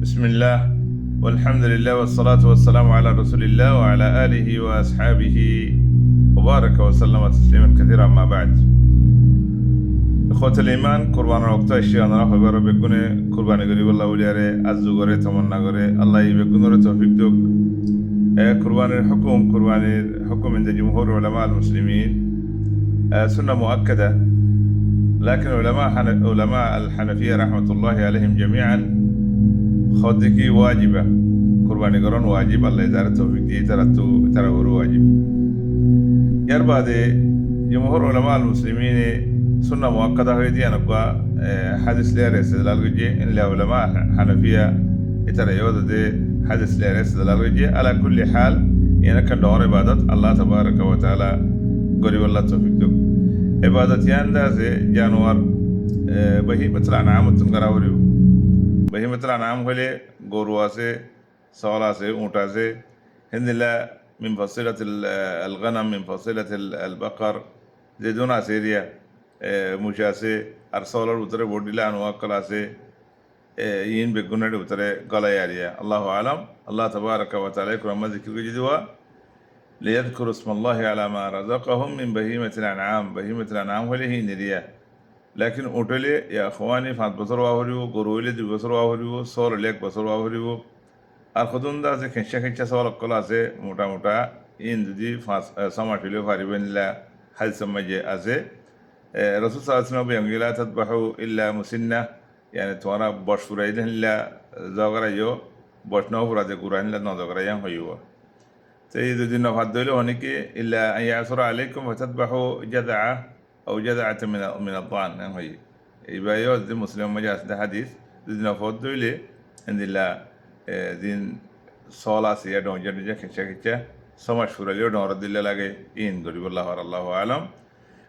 بسم الله والحمد لله والصلاة والسلام على رسول الله وعلى آله وأصحابه وبارك وسلم تسليما كثيرا. ما بعد، إخوة الإيمان، قربان وقت الشيء أنا راح أقرأ بكوني قربان قريب الله ولياره عز وجل تمنى قرأ الله يبكونه توفيق دوك. قربان الحكم عند جمهور علماء المسلمين سنة مؤكدة، لكن علماء الحنفية رحمة الله عليهم جميعا خدكي واجبة. قرباني قرون واجب، الله يدار التوفيق دي ترى واجب. يربى دي جمهور علماء المسلمين سنة مؤكدة هي دي أنا حدث لير استدلال وجه إن العلماء الحنفية ترى يوضع دي حدث لير استدلال وجه. على كل حال يعني كان دور عبادة الله تبارك وتعالى قريب الله توفيق دو عبادة ياندا زي جانور بهي مثل أنعام تنقراوريو. بهي مثل أنعام هلي غوروا سي سوالا سي أونتا سي هندلا من فصيلة الغنم، من فصيلة البقر زي دونا سيريا مشاسي أرسال الوتر بوديلا أنواع كلاسي ين بيكونر الوتر غلاياريا. الله أعلم. الله تبارك وتعالى كرم ذكر جدوا ليذكر اسم الله على ما رزقهم من بهيمة الأنعام. بهيمة الأنعام هلي هي نريا، لكن أوتلي يا أخواني فات بصر واهريو، غرويلي دي بصر واهريو، صور ليك بصر واهريو. الخدون دا زي كنشا سوال كلا زي موتا إن دي فاس سما فيلو فاربين لا هل سمجة أزي رسول صلى الله عليه وسلم بيقول لا تذبحوا إلا مسنة، يعني توانا بشفرين لا زغرا يو بشنو فراد قرآن لا نزغرا ين هيوا. سيد الدين فضله هنيك إلا أن يعثر عليكم فتذبحوا جذعة أو جذعة من الضان هي. يبقى يوز مسلم مجاز ده حديث الدين فضله عند الله دين صلاة سيادة جرجة كنشا سماش فراليو دون رد الله لقى إن قريب الله أعلم.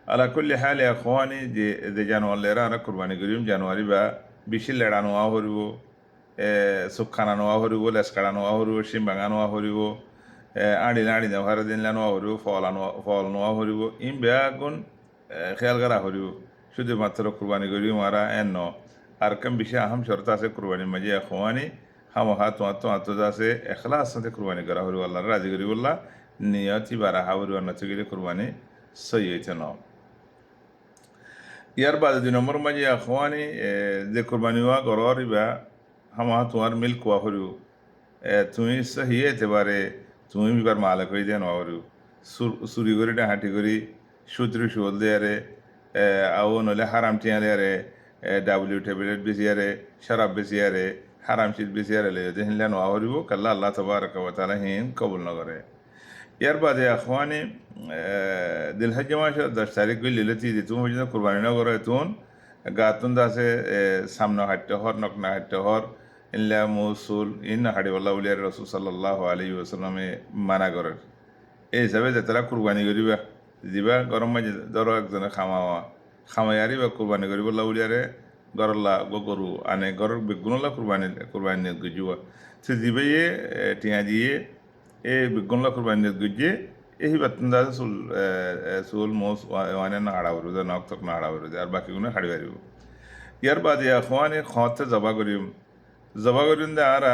على كل حال يا أخواني دي جانوار ليرا أنا قرباني قريم جانواري با بيشيل لرانو آهوريو، سكانانو آهوريو، لسكانانو آهوريو، شيمبانانو آهوريو، آدي نوهار دين لانو آهوريو، فالانو آهوريو. إن بياغون خيال غرا آهوريو. شو دي ماترو قرباني قريم وارا إنو أركم بيشي أهم شرطة سي قرباني مجي يا أخواني هم هاتو داسه إخلاص سنت قرباني غرا آهوريو والله راضي قريب والله نياتي بارا آهوريو نتيجة قرباني سيئتنا. यार बाद दिन नंबर में ये अखवानी दे कुर्बानी हुआ गौरव बा हम हाथ तुम्हार मिल्क हुआ हो रही तुम्हें सही है तेरे तुम्हें भी बार मालक हुई देन हुआ रही सूरी गोरी डा हाथी गोरी शूद्री शोल दे रे आओ नले हराम चिया ले रे डब्ल्यू टेबलेट बिसिया रे शराब बिसिया रे हराम चीज बिसिया रे ले देन लेन हुआ हो रही कल्ला अल्लाह तबारक व तआला हिं कबूल न करे. यार बाद ये अखवानी दिल हजमाश 10 तारीख को लीलती दी तुम मुझे कुर्बानी ना करो तुम गातुन दासे सामना हट्टे हर नकना हट्टे हर इल्ला मौसूल इन हड़ी वाला उलिया रसूल सल्लल्लाहु अलैहि वसल्लम में माना करे ए सबे जतरा कुर्बानी करीबा दिबा गरम में दरो एक जन खामा यारी बा कुर्बानी करी वाला उलिया रे गरला गोगरू आने गर बिगुनला कुर्बानी गुजुआ तो दिबे ये टिया दिए बिगुनला कुर्बानी गुजे यही बतंदा सूल मोस वाने ना आड़ा वरुदा नाक तक ना आड़ा वरुदा यार बाकी गुने हड़ी वारी यार बाद ये अखवाने खाते जबा करियम दे आरा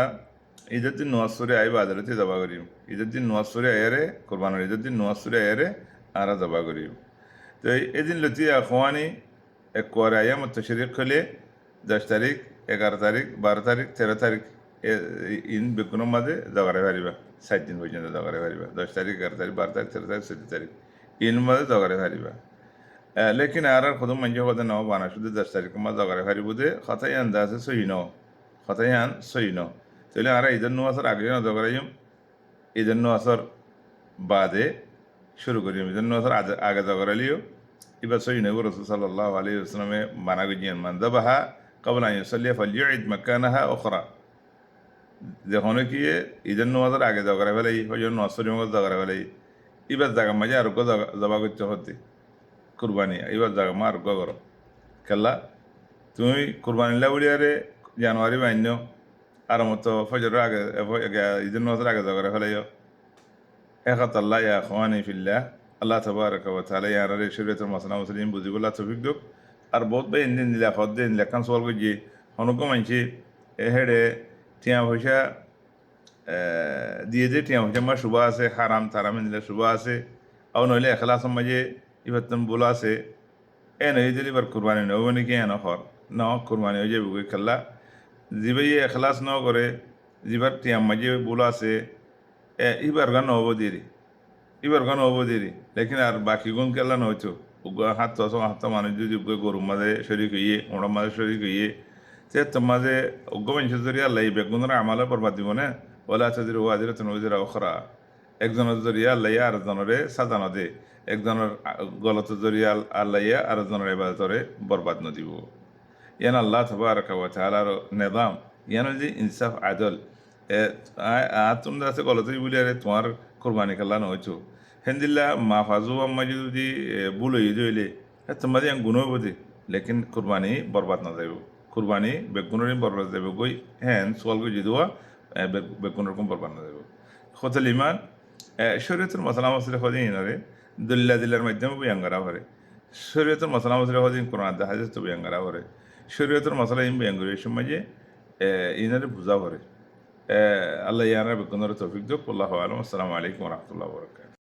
इधर दिन नवासुरे आई बादल थे जबा करियम इधर दिन नवासुरे आये रे कुर्बान इधर दिन नवासुरे आये रे आरा जबा करियम. तो ये दिन लती अखवानी एक कोर आया मुतशरीक खले 10 तारीख 11 तारीख 12 तारीख 13 तारीख इन बिकुनो मधे जगरे वारी बा 7 दिन पର୍ଯ୍यন্ত जगरे वारी बा 10 तारीख 11 तारीख 12 तारीख 13 तारीख 14 तारीख इन मधे जगरे वारी बा. लेकिन आरा खुद मंजे होते ना बाना शुद्ध 10 तारीख में जगरे वारी बुदे खतायान दासे सही नो चले आरा इधर नो असर आगे ना जगरेयम इधर नो असर बादे शुरू करियम इधर नो असर आगे जगरे लियो इबा सही नो रसूल सल्लल्लाहु अलैहि वसल्लम में माना गुजियन मन दबहा قبل أن يصلي فليعد مكانها أخرى. देखो कि ये इधर नवाज़र आगे जगह वाले ही जो नवाज़रियों को जगह वाले ही इबस जगह मजा रुको जबा कुछ होती कुर्बानी इबस जगह मार रुको करो कल्ला तुम्हें कुर्बानी ला उड़िया रे जनवरी में अन्यो आराम तो फजर आगे इधर नवाज़र आगे जगह वाले यो ऐक़त अल्लाह या ख़वानी फिल्ला अल्लाह तबारक व तआला या रे शरीयत मसला मुस्लिम बुज़ुगुल्ला तौफीक दो और बहुत बे इंदिन दिला फद्दे इन लेकिन सवाल को जी हनुको मंची हेडे টিয়া পয়সা দিয়ে যে টিয়া পয়সা আমার শুভ আছে, হারাম তারামে দিলে শুভ আছে, আও নইলে এখলাসের মাঝে এবার তুমি বলো আছে নই দিলে এবার কোরবানি নব নাকি হর ন কোরবানি হয়ে যাবে বই খেলা যিবাই এখলাস ন করে যিবার টিয়ার মাঝে বলো আছে এবার গান হব দেরি এবার গান হব দেরি লেকিন আর বাকি গুণ খেলা নয়তো হাত হাত মানুষ যদি গরুর মাঝে শরীর হইয়ে ওড়ার মাঝে শরীর হইয়ে সে তোমাদের অজ্ঞ মানুষের জরিয়া আল্লাহ এই বেগুনের আমালে বরবাদ দিব না বলে আছে যে ওয়াজির তনজিরা অখরা একজনের জরিয়া আল্লাহ আরেকজনরে সাজানো দে একজনের গলত জরিয়া আল্লাহ আরেকজনের এবাদতরে বরবাদ নদিব ইয়ান আল্লাহ তবারকা ওয়া তাআলার নিজাম ইয়ান যে ইনসাফ আদল তোমরা আছে গলতই বলি আরে তোমার কোরবানি খেলা নয়তো হেন্দিল্লা মাফাজু আম্মা যদি ভুল হয়ে যাইলে তোমাদের গুণও বোধে লেকিন কোরবানি বরবাদ না যাইব কুরবানি বেগুনের বরবাদ যাবে গই হ্যাঁ সোয়াল গই যদিও বেগুনের রকম বরবাদ না যাব হতল ইমান শরীয়তের মশলা মশলা হদিন ইনারে দল্লা দিল্লার মাধ্যমে বয়াঙ্গারা হরে শরীয়তের মশলা মশলা হদিন কোরআন হাদিস তো বয়াঙ্গারা হরে শরীয়তের মশলা ইন বয়াঙ্গর এই সময় যে ইনারে বুঝা হরে আল্লাহ ইয়ানা বেগুনের তৌফিক দিক আল্লাহু আলাইকুম আসসালামু আলাইকুম ওয়া রাহমাতুল্লাহি ওয়া বারাকাতুহু।